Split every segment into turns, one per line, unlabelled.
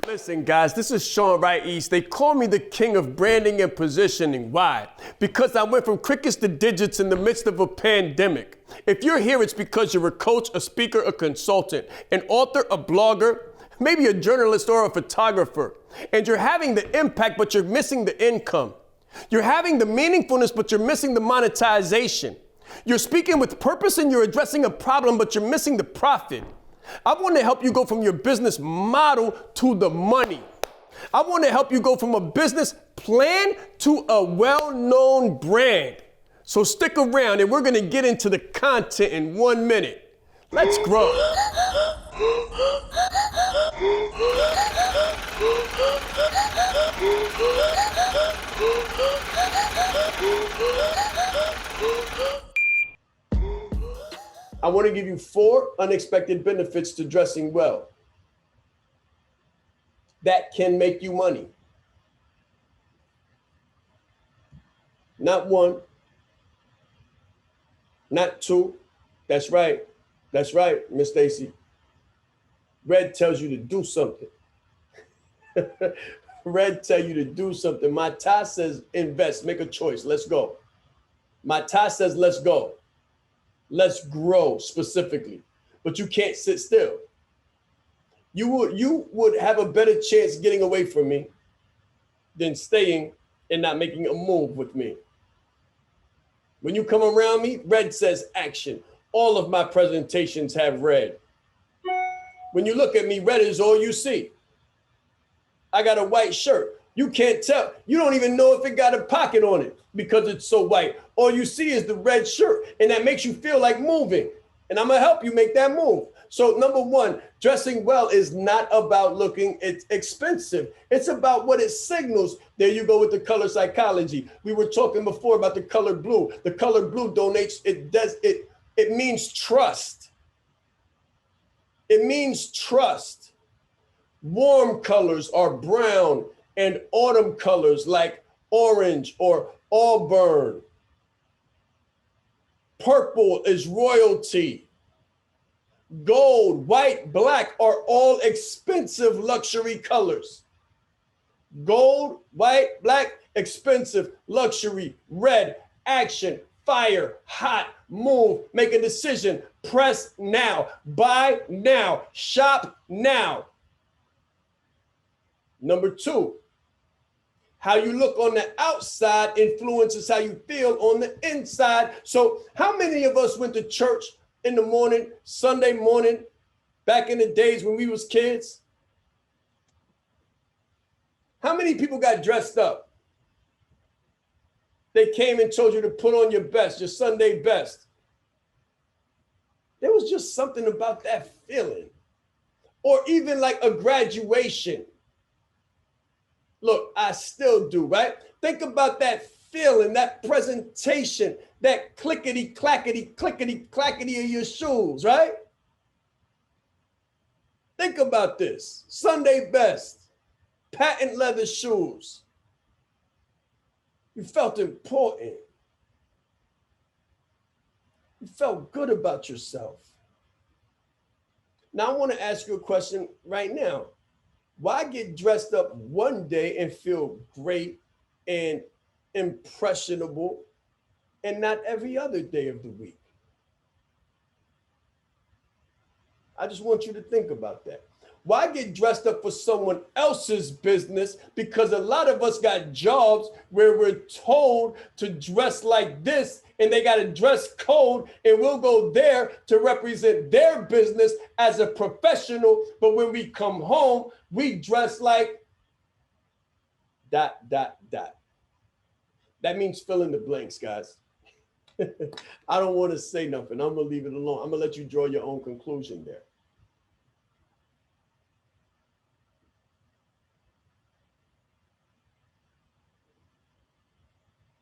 Listen, guys, this is Shaan Rais. They call me the king of branding and positioning. Why? Because I went from crickets to digits in the midst of a pandemic. If you're here, it's because you're a coach, a speaker, a consultant, an author, a blogger, maybe a journalist or a photographer. And you're having the impact, but you're missing the income. You're having the meaningfulness, but you're missing the monetization. You're speaking with purpose and you're addressing a problem, but you're missing the profit. I want to help you go from your business model to the money. I want to help you go from a business plan to a well-known brand. So stick around and we're going to get into the content in 1 minute. Let's grow. I want to give you 4 unexpected benefits to dressing well that can make you money. Not 1, not 2. That's right. That's right, Miss Stacy. Red tells you to do something. Red tell you to do something. My tie says invest, make a choice. Let's go. My tie says let's go. Let's grow specifically, but you can't sit still. You would have a better chance getting away from me than staying and not making a move with me. When you come around me, red says action. All of my presentations have red. When you look at me, red is all you see. I got a white shirt. You can't tell. You don't even know if it got a pocket on it because it's so white. All you see is the red shirt, and that makes you feel like moving. And I'm gonna help you make that move. So number 1, dressing well is not about looking expensive. It's about what it signals. There you go with the color psychology. We were talking before about the color blue. The color blue donates, it means trust. It means trust. Warm colors are brown and autumn colors like orange or auburn. Purple is royalty. Gold, white, black are all expensive luxury colors. Gold, white, black, expensive, luxury. Red, action, fire, hot, move, make a decision, press now, buy now, shop now. Number 2, how you look on the outside influences how you feel on the inside. So how many of us went to church in the morning, Sunday morning, back in the days when we was kids? How many people got dressed up? They came and told you to put on your best, your Sunday best. There was just something about that feeling. Or even like a graduation. Look, I still do, right? Think about that feeling, that presentation, that clickety, clackety of your shoes, right? Think about this. Sunday best, patent leather shoes. You felt important. You felt good about yourself. Now I want to ask you a question right now. Why get dressed up one day and feel great and impressionable and not every other day of the week? I just want you to think about that. Why get dressed up for someone else's business? Because a lot of us got jobs where we're told to dress like this and they got a dress code and we'll go there to represent their business as a professional. But when we come home, we dress like ... That means fill in the blanks, guys. I don't want to say nothing. I'm going to leave it alone. I'm going to let you draw your own conclusion there.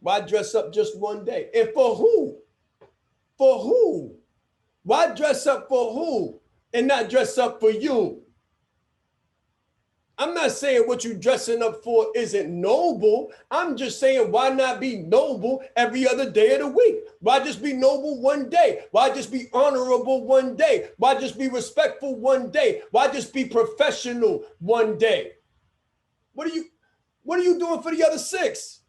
Why dress up just one day? And for who? For who? Why dress up for who and not dress up for you? I'm not saying what you're dressing up for isn't noble. I'm just saying, why not be noble every other day of the week? Why just be noble one day? Why just be honorable one day? Why just be respectful one day? Why just be professional one day? What are you doing for the other 6?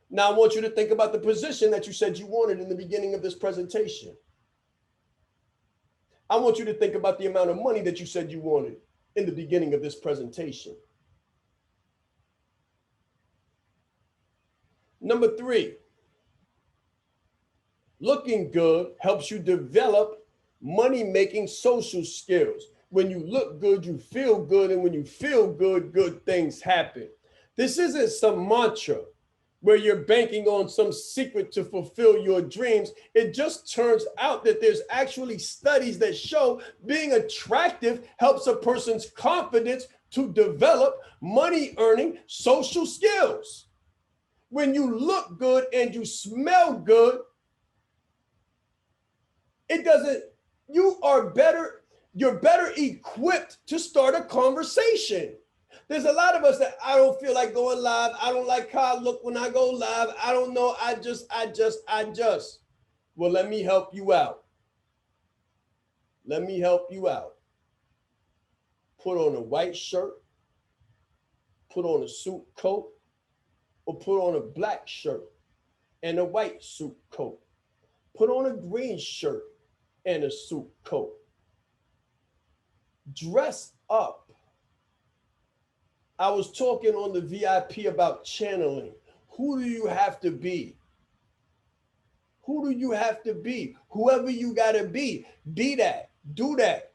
Now I want you to think about the position that you said you wanted in the beginning of this presentation. I want you to think about the amount of money that you said you wanted in the beginning of this presentation. Number 3, looking good helps you develop money-making social skills. When you look good, you feel good, and when you feel good, good things happen. This isn't some mantra where you're banking on some secret to fulfill your dreams. It just turns out that there's actually studies that show being attractive helps a person's confidence to develop money-earning social skills. When you look good and you smell good, you're better equipped to start a conversation. There's a lot of us that I don't feel like going live. I don't like how I look when I go live. I don't know. I just. Well, let me help you out. Let me help you out. Put on a white shirt, put on a suit coat, or put on a black shirt and a white suit coat. Put on a green shirt and a suit coat. Dress up. I was talking on the VIP about channeling. Who do you have to be? Who do you have to be? Whoever you got to be that. Do that.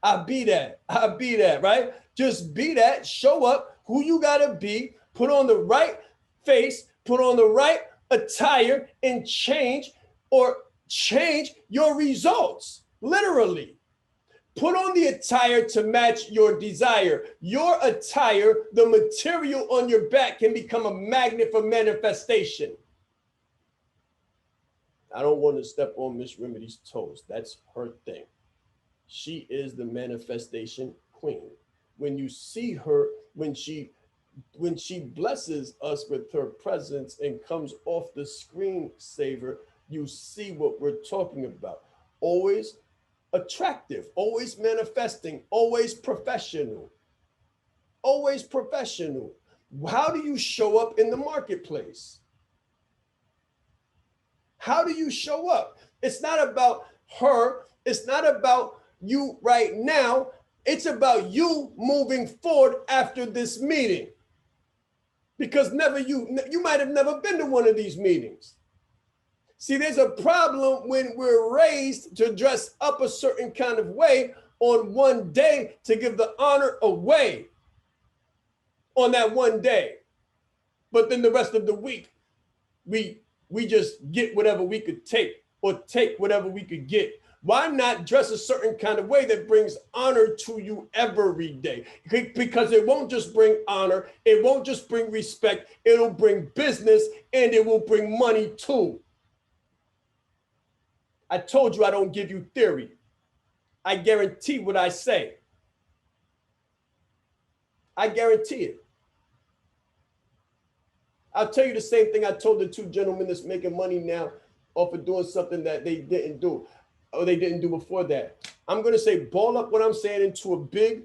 I be that, right? Just be that, show up, who you got to be, put on the right face, put on the right attire, and change your results, literally. Put on the attire to match your desire. Your attire, the material on your back, can become a magnet for manifestation. I don't want to step on Miss Remedy's toes. That's her thing. She is the manifestation queen. When you see her, when she blesses us with her presence and comes off the screensaver, you see what we're talking about. Always attractive, always manifesting, always professional, always professional. How do you show up in the marketplace? How do you show up? It's not about her. It's not about you right now. It's about you moving forward after this meeting. Because you might have never been to one of these meetings. See, there's a problem when we're raised to dress up a certain kind of way on one day to give the honor away on that one day. But then the rest of the week, we just get whatever we could take or take whatever we could get. Why not dress a certain kind of way that brings honor to you every day? Because it won't just bring honor, it won't just bring respect, it'll bring business and it will bring money too. I told you I don't give you theory. I guarantee what I say. I guarantee it. I'll tell you the same thing I told the 2 gentlemen that's making money now off of doing something that they didn't do or they didn't do before that. I'm going to say ball up what I'm saying into a big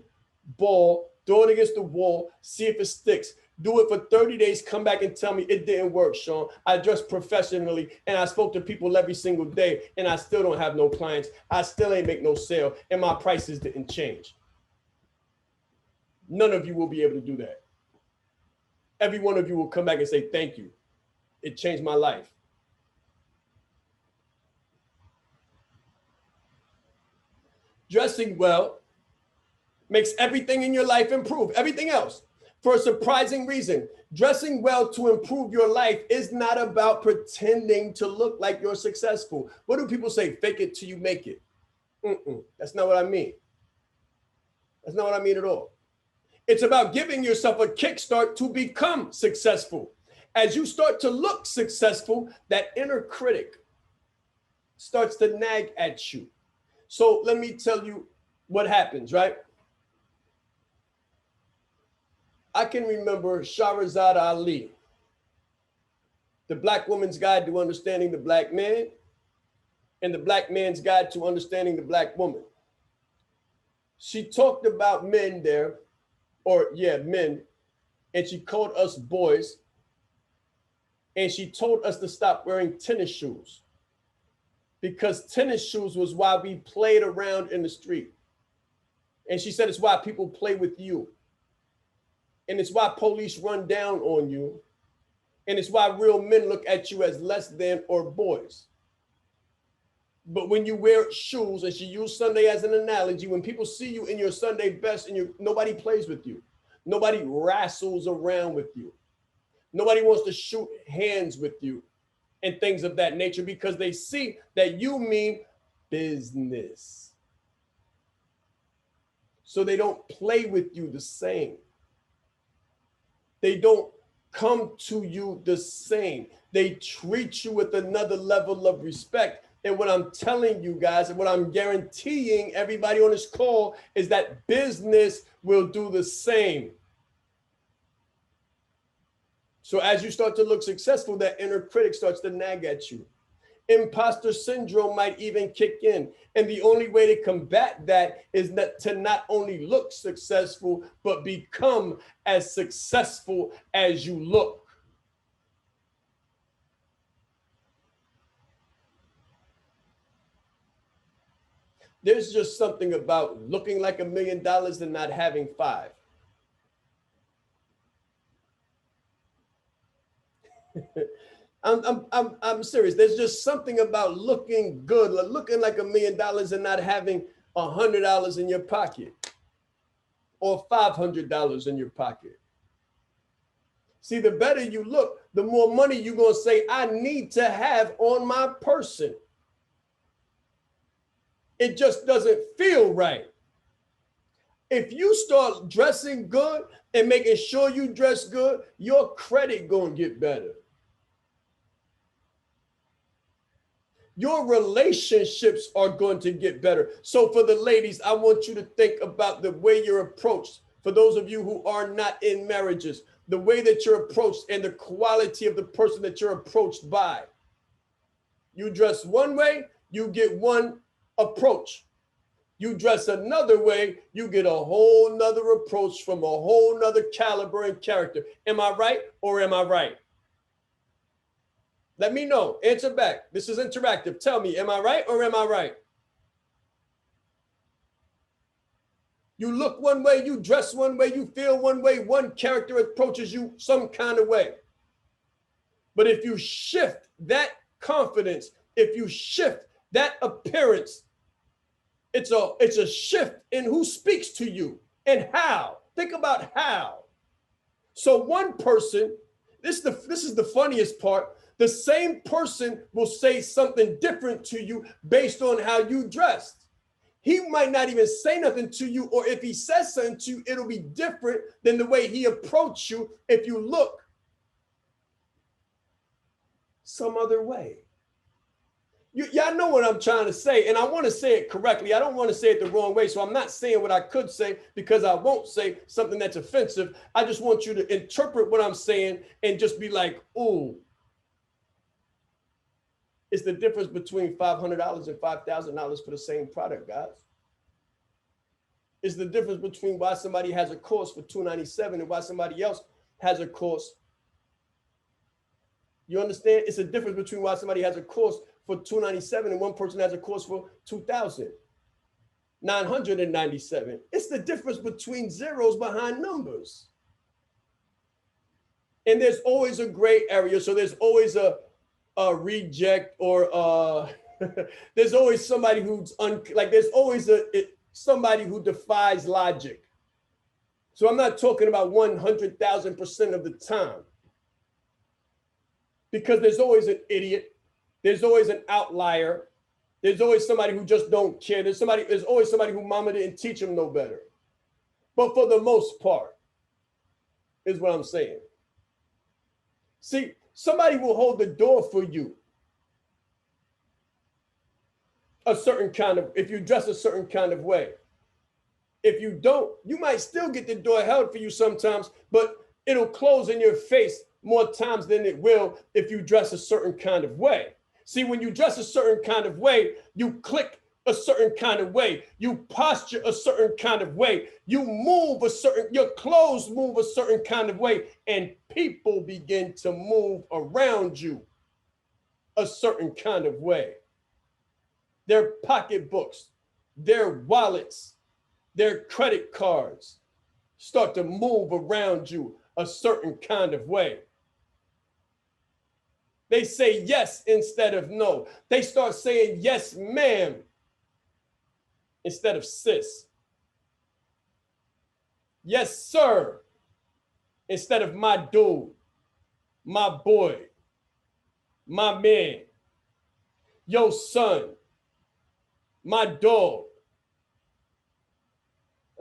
ball, throw it against the wall, see if it sticks. Do it for 30 days, come back and tell me it didn't work, Shaan. I dressed professionally and I spoke to people every single day and I still don't have no clients. I still ain't make no sale and my prices didn't change. None of you will be able to do that. Every one of you will come back and say, thank you. It changed my life. Dressing well makes everything in your life improve, everything else. For a surprising reason, dressing well to improve your life is not about pretending to look like you're successful. What do people say? Fake it till you make it. That's not what I mean. That's not what I mean at all. It's about giving yourself a kickstart to become successful. As you start to look successful, that inner critic starts to nag at you. So let me tell you what happens, right? I can remember Shahrazad Ali, The Black Woman's Guide to Understanding the Black Man and the Black Man's Guide to Understanding the Black Woman. She talked about men there, men, and she called us boys, and she told us to stop wearing tennis shoes because tennis shoes was why we played around in the street. And she said it's why people play with you. And it's why police run down on you. And it's why real men look at you as less than or boys. But when you wear shoes, and she used Sunday as an analogy, when people see you in your Sunday best and nobody plays with you, nobody wrestles around with you, nobody wants to shoot hands with you and things of that nature because they see that you mean business. So they don't play with you the same. They don't come to you the same. They treat you with another level of respect. And what I'm telling you guys, and what I'm guaranteeing everybody on this call is that business will do the same. So as you start to look successful, that inner critic starts to nag at you. Imposter syndrome might even kick in. And the only way to combat that is to not only look successful, but become as successful as you look. There's just something about looking like $1 million and not having 5. I'm serious. There's just something about looking good, looking like $1 million and not having $100 in your pocket or $500 in your pocket. See, the better you look, the more money you're going to say, I need to have on my person. It just doesn't feel right. If you start dressing good and making sure you dress good, your credit going to get better. Your relationships are going to get better. So for the ladies, I want you to think about the way you're approached. For those of you who are not in marriages, the way that you're approached and the quality of the person that you're approached by. You dress one way, you get one approach. You dress another way, you get a whole nother approach from a whole nother caliber and character. Am I right or am I right? Let me know. Answer back. This is interactive. Tell me, am I right or am I right? You look one way, you dress one way, you feel one way, one character approaches you some kind of way. But if you shift that confidence, if you shift that appearance, it's a shift in who speaks to you and how. Think about how. So one person, this is the funniest part, the same person will say something different to you based on how you dressed. He might not even say nothing to you, or if he says something to you, it'll be different than the way he approached you if you look some other way. Y'all know what I'm trying to say, and I want to say it correctly. I don't want to say it the wrong way, so I'm not saying what I could say because I won't say something that's offensive. I just want you to interpret what I'm saying and just be like, ooh. It's the difference between $500 and $5,000 for the same product, guys. It's the difference between why somebody has a course for $297 and why somebody else has a course. You understand? It's a difference between why somebody has a course for $297 and one person has a course for $2,997. It's the difference between zeros behind numbers. And there's always a gray area. So there's always a reject or there's always somebody who's there's always somebody who defies logic. So I'm not talking about 100,000% of the time, because there's always an idiot, there's always an outlier, there's always somebody who just don't care, there's always somebody who mama didn't teach them no better. But for the most part, is what I'm saying. See, somebody will hold the door for you a certain kind of, if you dress a certain kind of way. If you don't, you might still get the door held for you sometimes, but it'll close in your face more times than it will if you dress a certain kind of way. See, when you dress a certain kind of way, you click a certain kind of way, you posture a certain kind of way, you move a certain, your clothes move a certain kind of way, and people begin to move around you a certain kind of way. Their pocketbooks, their wallets, their credit cards start to move around you a certain kind of way. They say yes instead of no. They start saying yes, ma'am, instead of sis. Yes, sir, instead of my dude, my boy, my man, yo son, my dog.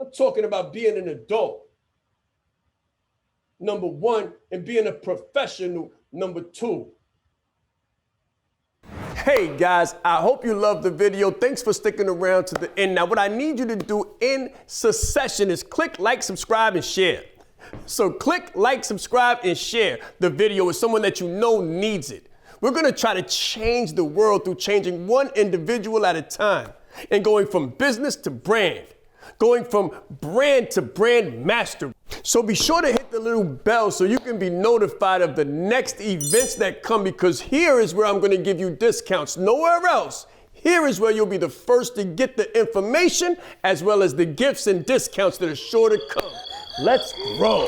I'm talking about being an adult, number one, and being a professional, number two. Hey guys, I hope you loved the video. Thanks for sticking around to the end. Now, what I need you to do in succession is click like, subscribe, and share. So click like, subscribe, and share the video with someone that you know needs it. We're gonna try to change the world through changing one individual at a time and going from business to brand, going from brand to brand master. So be sure to hit the little bell so you can be notified of the next events that come, because here is where I'm going to give you discounts. Nowhere else. Here is where you'll be the first to get the information as well as the gifts and discounts that are sure to come. Let's grow.